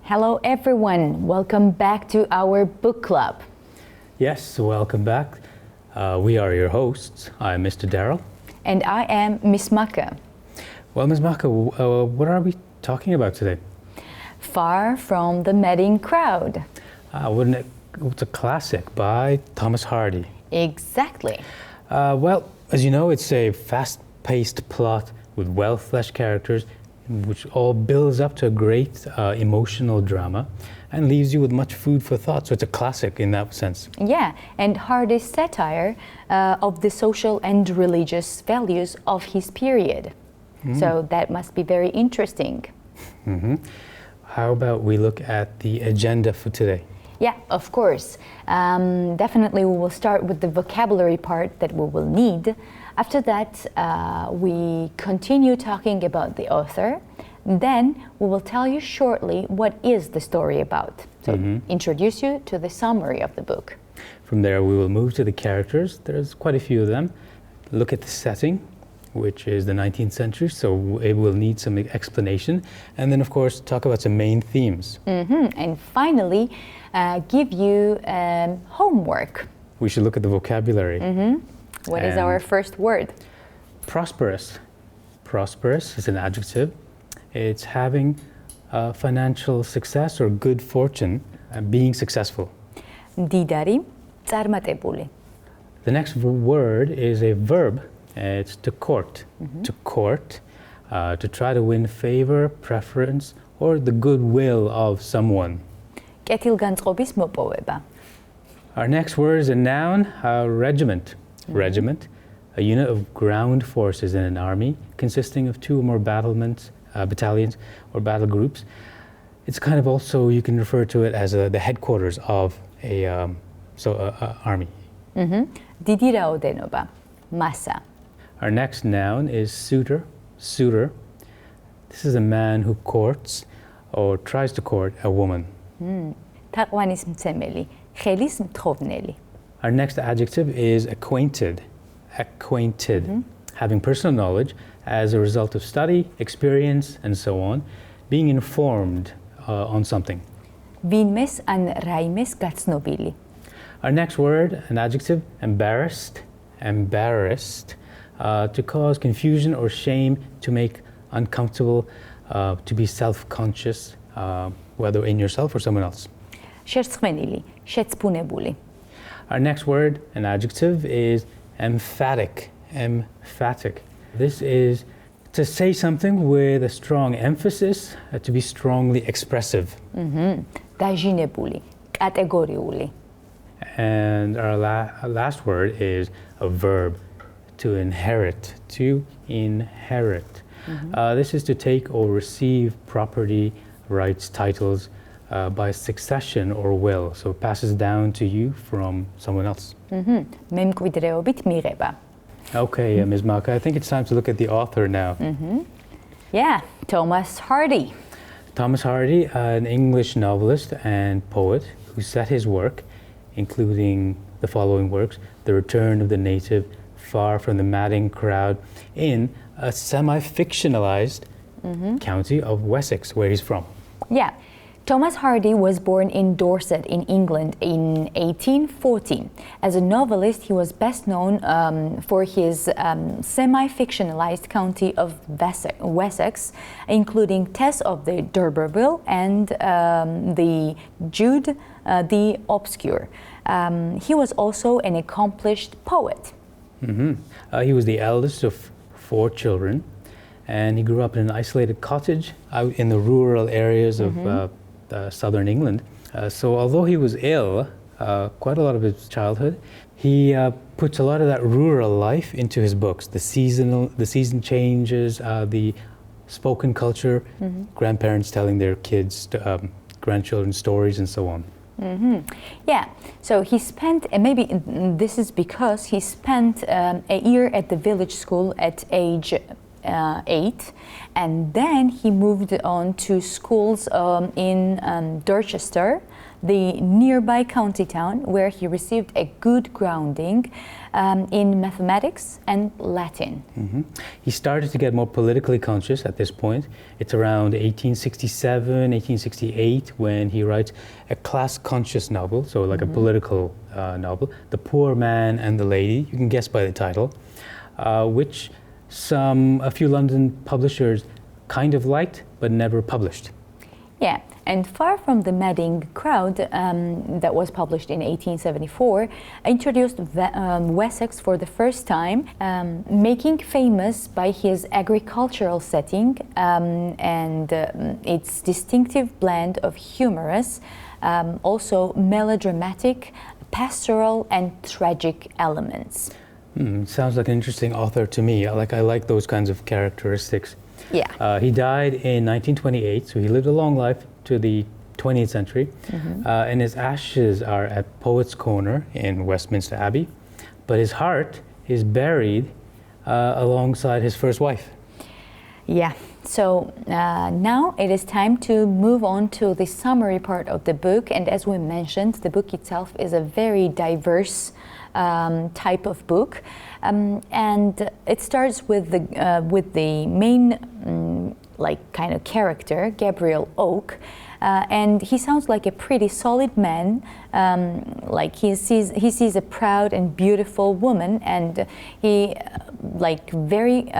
Hello everyone, welcome back to our book club. Yes, welcome back. We are your hosts. I'm Mr. Darrell. And I am Miss Maka. Well, Ms. Maka, what are we talking about today? Far from the madding crowd. It's a classic by Thomas Hardy. Exactly. Well, as you know, it's a fast-paced plot with well-fleshed characters, which all builds up to a great emotional drama and leaves you with much food for thought. So it's a classic in that sense. Yeah, and Hardy's satire of the social and religious values of his period. So that must be very interesting. How about we look at the agenda for today? Yeah, of course. Definitely we will start with the vocabulary part that we will need. After that, we continue talking about the author. Then we will tell you shortly what is the story about. So introduce you to the summary of the book. From there, we will move to the characters. There's quite a few of them. Look at the setting, which is the 19th century, so it will need some explanation. And then, of course, talk about some main themes. And finally, give you homework. We should look at the vocabulary. What is our first word? Prosperous. Prosperous is an adjective. It's having financial success or good fortune, being successful. Didari, წარმატებული. The next word is a verb. It's to court. To court, to try to win favor, preference, or the goodwill of someone. კეთილგანწყობის მოპოვება. Our next word is a noun, regiment. Regiment, a unit of ground forces in an army consisting of two or more battalions or battle groups. It's kind of also, you can refer to it as the headquarters of a army. დიდი რაოდენობა. Massa. Our next noun is suitor. Suitor. This is a man who courts or tries to court a woman. თაყვანისმცემელი, ხელის მთხოვნელი. Our next adjective is acquainted. Acquainted. Having personal knowledge as a result of study, experience, and so on. Being informed on something. ვინმეს ან რაიმეს გაცნობილი. Our next word, an adjective, embarrassed. Embarrassed. To cause confusion or shame, to make uncomfortable, to be self-conscious, whether in yourself or someone else. შერცხვენილი, შეცფუნებული. Our next word, an adjective, is emphatic. Emphatic. This is to say something with a strong emphasis, to be strongly expressive. დაჟინებული, კატეგორიული. And our last word is a verb, to inherit. To inherit. This is to take or receive property, rights, titles by succession or will. So it passes down to you from someone else. მემკვიდრეობით მიღება. Okay, Ms. Maka, I think it's time to look at the author now. Yeah, Thomas Hardy. Thomas Hardy, an English novelist and poet who set his work, including the following works: The Return of the Native, Far from the Madding Crowd, in a semi-fictionalized county of Wessex, where he's from. Yeah, Thomas Hardy was born in Dorset in England in 1814. As a novelist, he was best known for his semi-fictionalized county of Wessex, including Tess of the D'Urberville and the Jude the Obscure. He was also an accomplished poet. He was the eldest of 4 children, and he grew up in an isolated cottage out in the rural areas of southern England. So although he was ill quite a lot of his childhood, he puts a lot of that rural life into his books. The season changes, the spoken culture, grandparents telling their kids, grandchildren stories, and so on. Yeah, so he spent, and maybe this is because he spent a year at the village school at age 8, and then he moved on to schools in Dorchester, the nearby county town where he received a good grounding in mathematics and Latin. He started to get more politically conscious at this point. It's around 1867, 1868 when he writes a class-conscious novel, so like a political novel, The Poor Man and the Lady, you can guess by the title, which a few London publishers kind of liked but never published. Yeah, and Far from the Madding Crowd, that was published in 1874, introduced Wessex for the first time, making famous by his agricultural setting and its distinctive blend of humorous, also melodramatic, pastoral and tragic elements. Sounds like an interesting author to me. I like those kinds of characteristics. Yeah. He died in 1928, so he lived a long life to the 20th century. And his ashes are at Poets' Corner in Westminster Abbey, but his heart is buried alongside his first wife. Yeah, so now it is time to move on to the summary part of the book. And as we mentioned, the book itself is a very diverse type of book, and it starts with the main kind of character, Gabriel Oak, and he sounds like a pretty solid man. He sees a proud and beautiful woman, and he very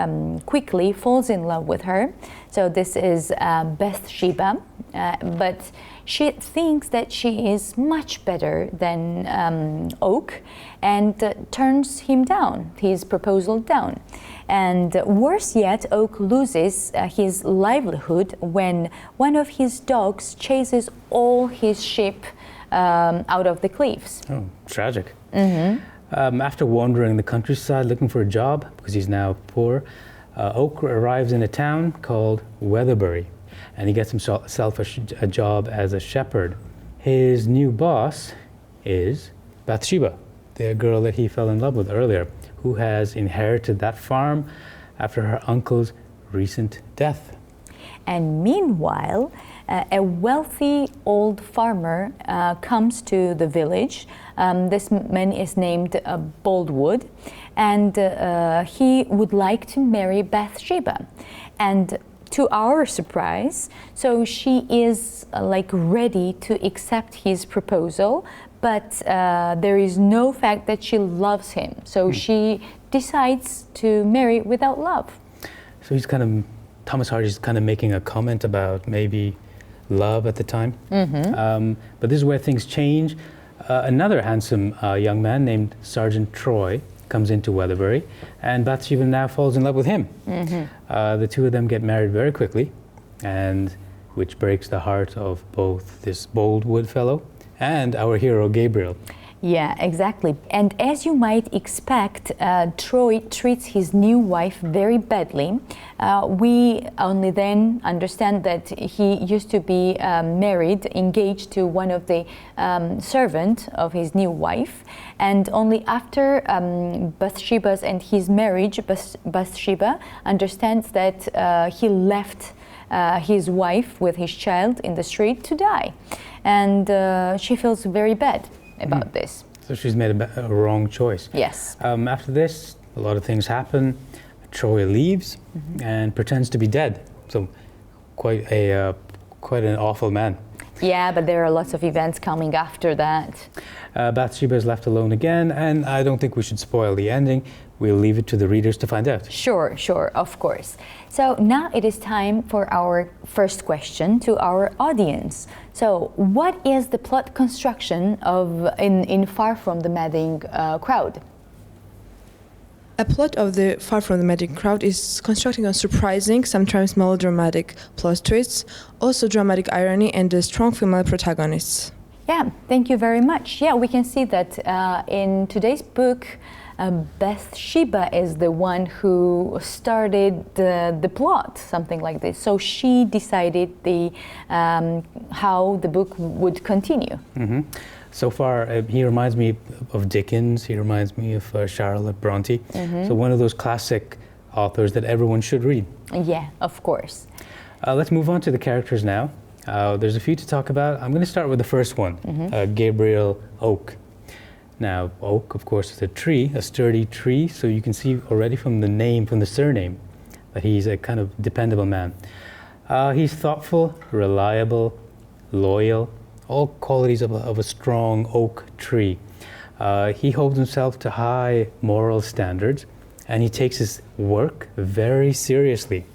quickly falls in love with her. So this is Bathsheba, but she thinks that she is much better than Oak and turns him down, his proposal down. And worse yet, Oak loses his livelihood when one of his dogs chases all his sheep out of the cliffs. Oh, tragic. After wandering the countryside looking for a job, because he's now poor, Oak arrives in a town called Weatherbury, and he gets himself a job as a shepherd. His new boss is Bathsheba, the girl that he fell in love with earlier, who has inherited that farm after her uncle's recent death. And meanwhile, a wealthy old farmer comes to the village. This man is named Boldwood, and he would like to marry Bathsheba. And to our surprise, so she is ready to accept his proposal, but there is no fact that she loves him. So she decides to marry without love. So Thomas Hardy's kind of making a comment about maybe love at the time. But this is where things change. Another handsome young man named Sergeant Troy comes into Weatherbury, and Bathsheba now falls in love with him. The two of them get married very quickly, and which breaks the heart of both this Boldwood fellow and our hero Gabriel. Yeah, exactly. And as you might expect, Troy treats his new wife very badly. We only then understand that he used to be married, engaged to one of the servants of his new wife. And only after Bathsheba's and his marriage, Bathsheba understands that he left his wife with his child in the street to die. And she feels very bad about this. So she's made a wrong choice. Yes. After this, a lot of things happen. Troy leaves and pretends to be dead. So quite an awful man. Yeah, but there are lots of events coming after that. Bathsheba is left alone again, and I don't think we should spoil the ending. We'll leave it to the readers to find out. Sure, of course. So now it is time for our first question to our audience. So what is the plot construction in Far from the Madding Crowd? A plot of the Far from the Madding Crowd is constructing on surprising, sometimes melodramatic plot twists, also dramatic irony and strong female protagonists. Yeah, thank you very much. Yeah, we can see that in today's book, Bathsheba is the one who started the plot, something like this. So she decided how the book would continue. So far, he reminds me of Dickens. He reminds me of Charlotte Bronte. So one of those classic authors that everyone should read. Yeah, of course. Let's move on to the characters now. There's a few to talk about. I'm going to start with the first one, Gabriel Oak. Now, oak, of course, is a tree, a sturdy tree, so you can see already from the name, from the surname, that he's a kind of dependable man. He's thoughtful, reliable, loyal, all qualities of a strong oak tree. He holds himself to high moral standards, and he takes his work very seriously.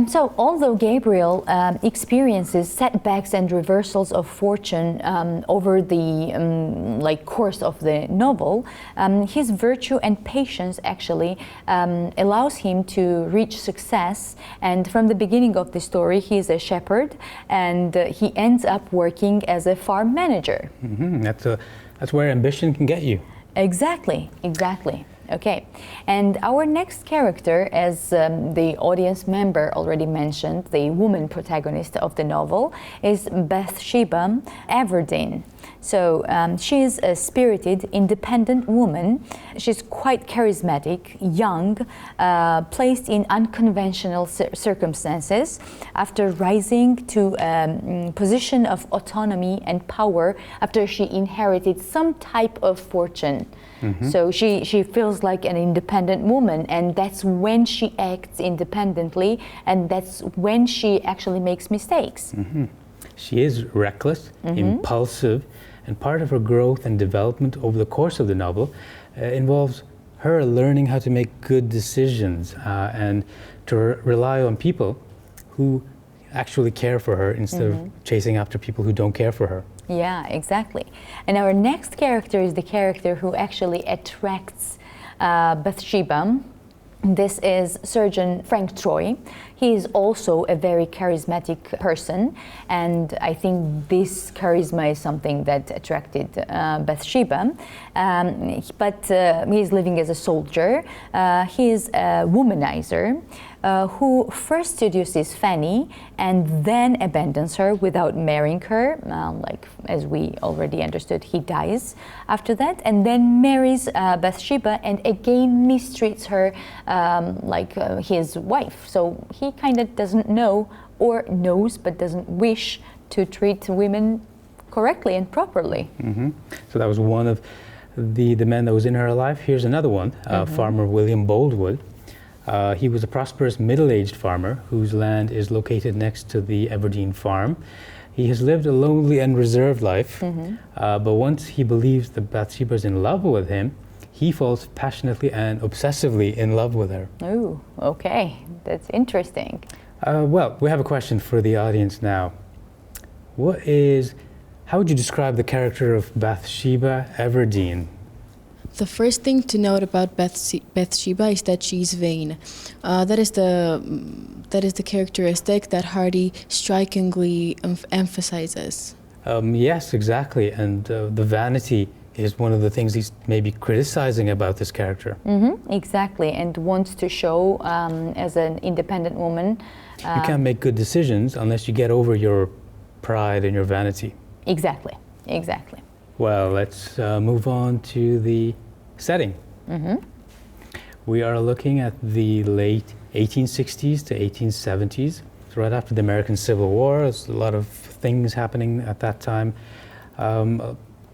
So although Gabriel experiences setbacks and reversals of fortune over the course of the novel, his virtue and patience actually allows him to reach success. And from the beginning of the story, he is a shepherd, and he ends up working as a farm manager. That's where ambition can get you. Exactly. Okay, and our next character, as the audience member already mentioned, the woman protagonist of the novel, is Bathsheba Everdeen. So she is a spirited, independent woman. She's quite charismatic, young, placed in unconventional circumstances after rising to a position of autonomy and power after she inherited some type of fortune. So she feels like an independent woman, and that's when she acts independently, and that's when she actually makes mistakes. She is reckless, impulsive, and part of her growth and development over the course of the novel involves her learning how to make good decisions and to rely on people who actually care for her instead of chasing after people who don't care for her. Yeah, exactly. And our next character is the character who actually attracts Bathsheba. This is Surgeon Frank Troy. He is also a very charismatic person, and I think this charisma is something that attracted Bathsheba. But he is living as a soldier. He is a womanizer who first seduces Fanny and then abandons her without marrying her. Like as we already understood, he dies after that, and then marries Bathsheba and again mistreats her like his wife. So he kind of doesn't know, or knows but doesn't wish to treat women correctly and properly. So that was one of the men that was in her life. Here's another one, Farmer William Boldwood. He was a prosperous middle-aged farmer whose land is located next to the Everdeen farm. He has lived a lonely and reserved life, but once he believes that Bathsheba is in love with him, he falls passionately and obsessively in love with her. Oh, okay, that's interesting. Well, we have a question for the audience now. How would you describe the character of Bathsheba Everdeen? The first thing to note about Bathsheba is that she's vain. That is the characteristic that Hardy strikingly emphasizes. Yes, exactly, and the vanity is one of the things he's maybe criticizing about this character. Exactly, and wants to show as an independent woman. You can't make good decisions unless you get over your pride and your vanity. Exactly. Well, let's move on to the setting. We are looking at the late 1860s to 1870s. It's right after the American Civil War. There's a lot of things happening at that time.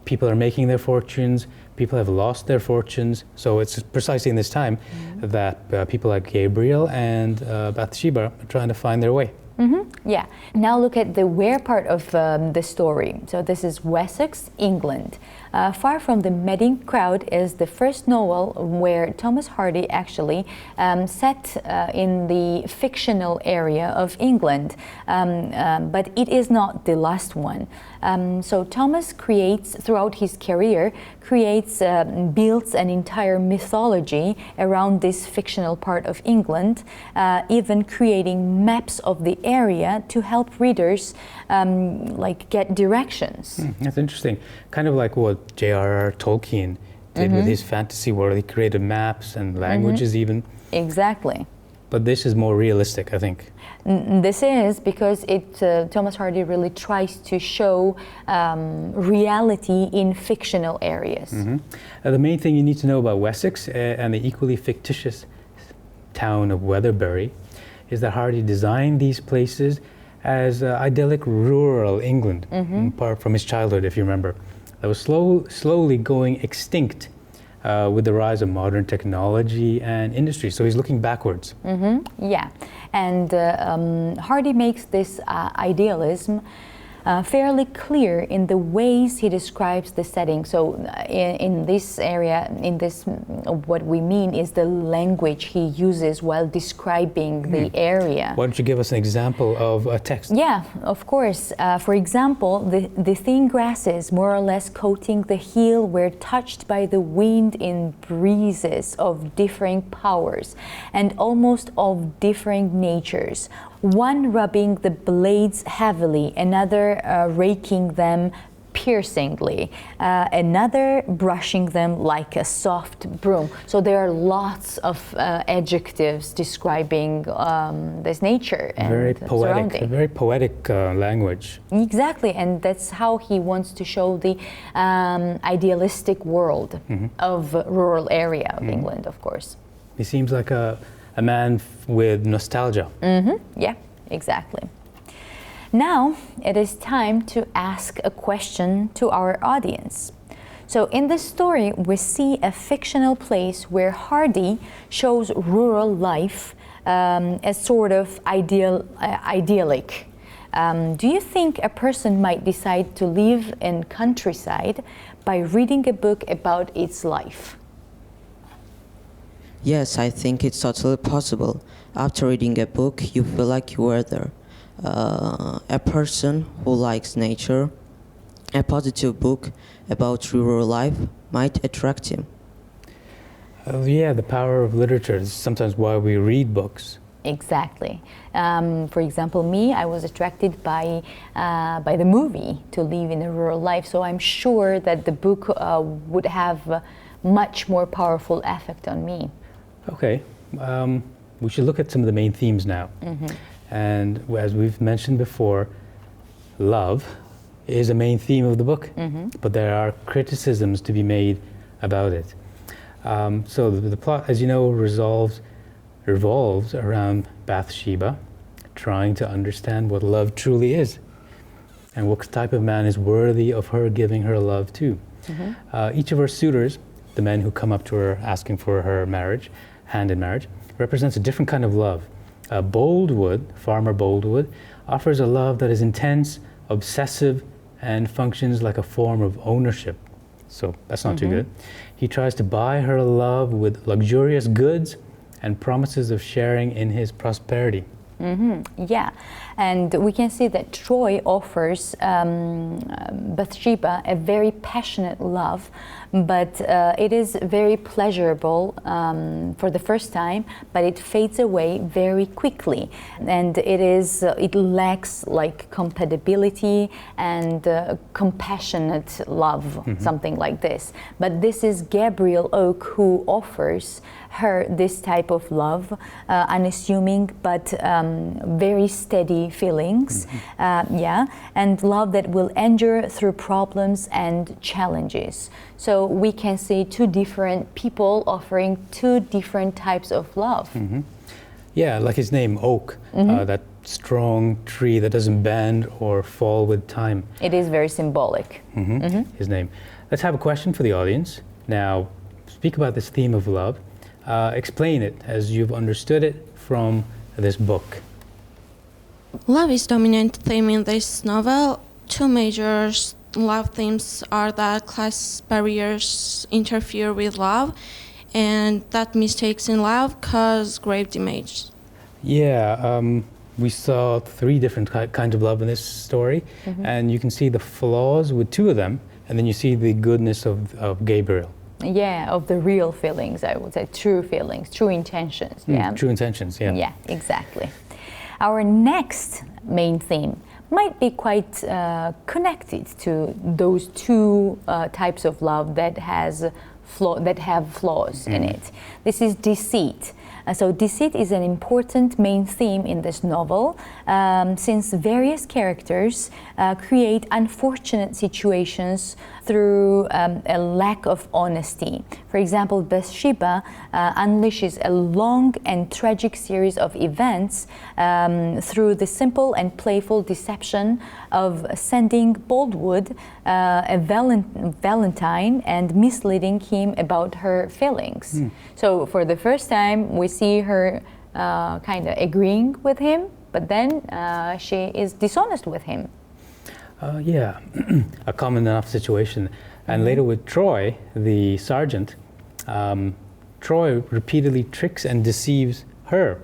People are making their fortunes. People have lost their fortunes. So it's precisely in this time that people like Gabriel and Bathsheba are trying to find their way. Yeah. Now look at the where part of the story. So this is Wessex, England. Far from the madding crowd is the first novel where Thomas Hardy actually set in the fictional area of England, but it is not the last one. So Thomas creates, throughout his career, builds an entire mythology around this fictional part of England, even creating maps of the area to help readers get directions. That's interesting. Kind of like what J.R.R. Tolkien did with his fantasy world. He created maps and languages even. Exactly. But this is more realistic, I think. This is because Thomas Hardy really tries to show reality in fictional areas. The main thing you need to know about Wessex and the equally fictitious town of Weatherbury is that Hardy designed these places as idyllic rural England, apart from his childhood, if you remember, that was slowly going extinct with the rise of modern technology and industry. So he's looking backwards. Yeah, and Hardy makes this idealism fairly clear in the ways he describes the setting. So in this area, what we mean is the language he uses while describing the area. Why don't you give us an example of a text? Yeah, of course. For example, the thin grasses more or less coating the hill were touched by the wind in breezes of differing powers and almost of differing natures. One rubbing the blades heavily, another raking them piercingly, another brushing them like a soft broom. So there are lots of adjectives describing this nature and surrounding. Very poetic language. Exactly, and that's how he wants to show the idealistic world of rural area of England, of course. He seems like a man with nostalgia. Yeah, exactly. Now it is time to ask a question to our audience. So in this story, we see a fictional place where Hardy shows rural life as sort of idyllic. Do you think a person might decide to live in countryside by reading a book about its life? Yes, I think it's totally possible. After reading a book, you feel like you were there. A person who likes nature, a positive book about rural life might attract him. Yeah, the power of literature is sometimes why we read books. Exactly. For example, me, I was attracted by the movie to live in a rural life, so I'm sure that the book would have a much more powerful effect on me. Okay, we should look at some of the main themes now. And as we've mentioned before, love is a main theme of the book, but there are criticisms to be made about it. So the plot, as you know, revolves around Bathsheba trying to understand what love truly is and what type of man is worthy of her giving her love to. Each of her suitors, the men who come up to her asking for her marriage, hand in marriage, represents a different kind of love. Farmer Boldwood, offers a love that is intense, obsessive, and functions like a form of ownership. So that's not too good. He tries to buy her love with luxurious goods and promises of sharing in his prosperity. Yeah, and we can see that Troy offers Bathsheba a very passionate love, but it is very pleasurable for the first time, but it fades away very quickly, and it lacks like compatibility and compassionate love, something like this. But this is Gabriel Oak who offers her this type of love, unassuming but very steady feelings, and love that will endure through problems and challenges. So we can see two different people offering two different types of love. Yeah, like his name, Oak, that strong tree that doesn't bend or fall with time. It is very symbolic. His name. Let's have a question for the audience. Now, speak about this theme of love. Explain it as you've understood it from this book. Love is dominant theme in this novel. Two major love themes are that class barriers interfere with love and that mistakes in love cause grave damage. Yeah, we saw three different kinds of love in this story, and you can see the flaws with two of them, and then you see the goodness of Gabriel. Yeah, of the real feelings, I would say, true feelings, true intentions. True intentions, yeah. Yeah, exactly. Our next main theme might be quite connected to those two types of love that has have flaws in it. This is deceit. So deceit is an important main theme in this novel, since various characters create unfortunate situations through a lack of honesty. For example, Bathsheba unleashes a long and tragic series of events through the simple and playful deception of sending Boldwood a valentine and misleading him about her feelings. So for the first time, we see her kind of agreeing with him, but then she is dishonest with him. Yeah, a common enough situation. And later with Troy, the sergeant, Troy repeatedly tricks and deceives her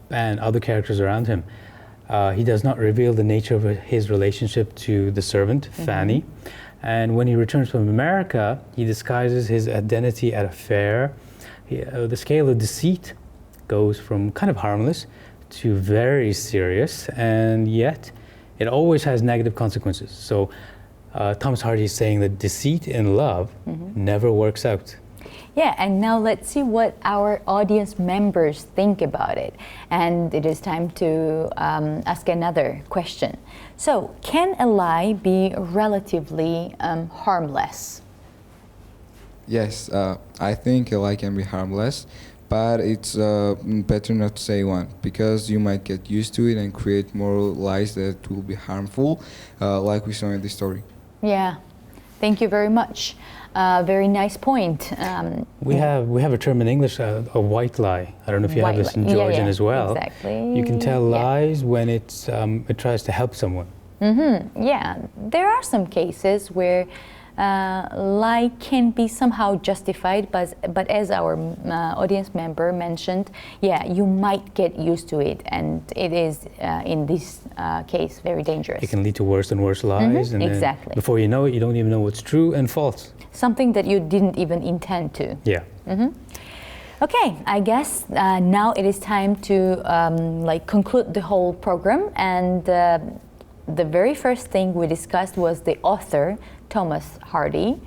and other characters around him. He does not reveal the nature of his relationship to the servant, Fanny. And when he returns from America, he disguises his identity at a fair. The scale of deceit goes from kind of harmless to very serious, and yet it always has negative consequences. So Thomas Hardy is saying that deceit in love never works out. Yeah, and now let's see what our audience members think about it. And it is time to ask another question. So, can a lie be relatively harmless? Yes, I think a lie can be harmless, but it's better not to say one, because you might get used to it and create more lies that will be harmful, like we saw in this story. Yeah, thank you very much. Very nice point. We have a term in English, a white lie. I don't know if you have this in Georgian as well. Exactly. You can tell lies when it tries to help someone. Yeah, there are some cases where lie can be somehow justified, but as our audience member mentioned, yeah, you might get used to it, and it is in this case very dangerous. It can lead to worse and worse lies, and exactly. Then before you know it, you don't even know what's true and false. Something that you didn't even intend to. Yeah. Okay, I guess now it is time to conclude the whole program, and the very first thing we discussed was the author, Thomas Hardy.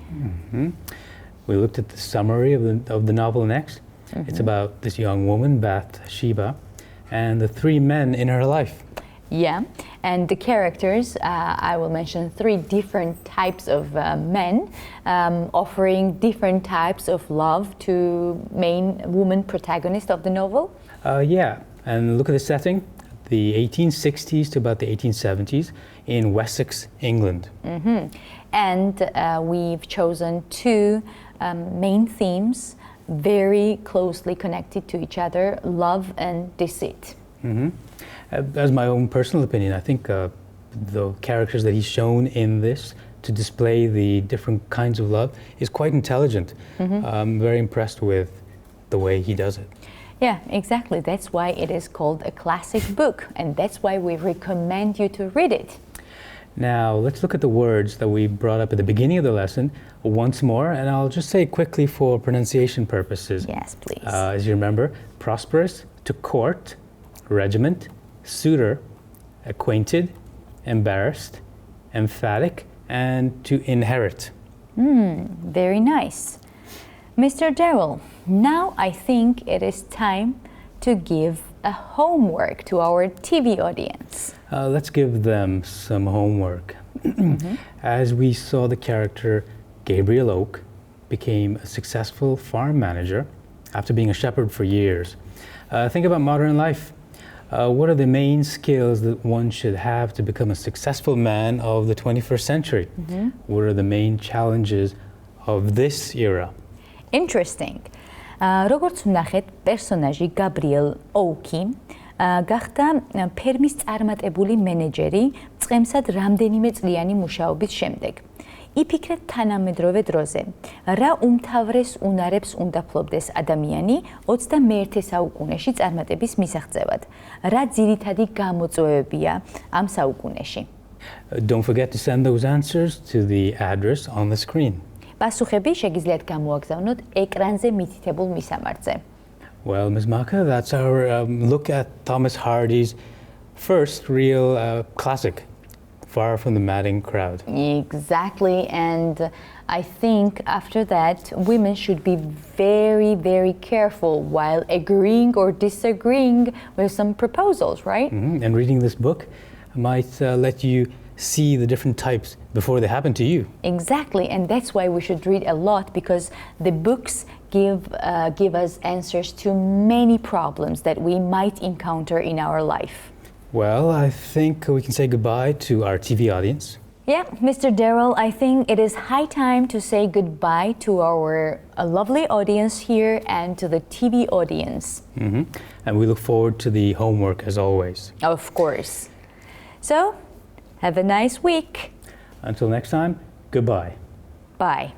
We looked at the summary of the novel next. It's about this young woman, Bathsheba, and the three men in her life. Yeah, and the characters, I will mention three different types of men offering different types of love to main woman protagonist of the novel. Yeah, and look at the setting, the 1860s to about the 1870s in Wessex, England. And we've chosen two main themes very closely connected to each other, love and deceit. As my own personal opinion, I think the characters that he's shown in this to display the different kinds of love is quite intelligent. I'm very impressed with the way he does it. Yeah, exactly. That's why it is called a classic book, and that's why we recommend you to read it. Now, let's look at the words that we brought up at the beginning of the lesson once more, and I'll just say quickly for pronunciation purposes. Yes, please. As you remember, prosperous, to court, regiment, suitor, acquainted, embarrassed, emphatic, and to inherit. Very nice. Mr. Darrell, now I think it is time to give a homework to our TV audience. Let's give them some homework. As we saw, the character Gabriel Oak became a successful farm manager after being a shepherd for years. Think about modern life. What are the main skills that one should have to become a successful man of the 21st century? What are the main challenges of this era? Interesting. როგორც ვნახეთ, პერსონაჟი გაბრიელ ოუკი გახდა ფერმის წარმატებული მენეჯერი წყემსად რამდენიმე წლიანი მუშაობის შემდეგ. იფიქრეთ თანამედროვე დროზე, რა უმთავრეს უნარებს უნდა ფლობდეს ადამიანი 21 საუკუნეში წარმატების მისაღწევად. რა ძირითადი გამოწვევებია ამ საუკუნეში? Don't forget to send those answers to the address on the screen. პასუხები შეგიძლიათ გამოაგზავნოთ ეკრანზე მითითებულ მისამართზე. Well, Ms. Maka, that's our look at Thomas Hardy's first real classic far from the madding crowd. Exactly, and I think after that, women should be very, very careful while agreeing or disagreeing with some proposals, right? And reading this book might let you see the different types before they happen to you. Exactly, and that's why we should read a lot, because the books give us answers to many problems that we might encounter in our life. Well, I think we can say goodbye to our TV audience. Yeah, Mr. Darrell, I think it is high time to say goodbye to our lovely audience here and to the TV audience. And we look forward to the homework as always. Of course. So, have a nice week. Until next time, goodbye. Bye.